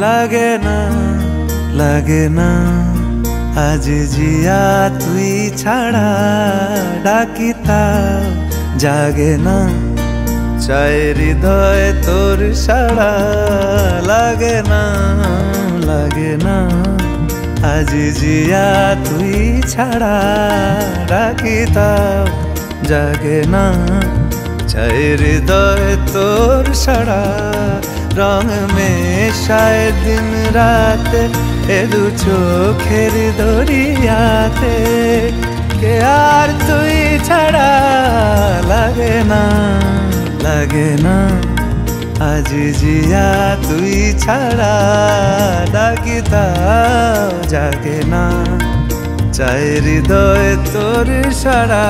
লাগে না আজ জিয়া তুই ছাড়া ডাকিতাও জাগে না চায় হৃদয় তোর সাড়া লাগে না আজ জিয়া তুই ছাড়া ডাকিতাও জাগে না চায় হৃদয় তোর সাড়া রং মেশায় দিন রাত এ দু চোখের দরিয়াতে কে আর তুই ছাড়া লাগে না আজ জিয়া তুই ছাড়া ডাকিতাও জাগে না চায় হৃদয় তোর সাড়া।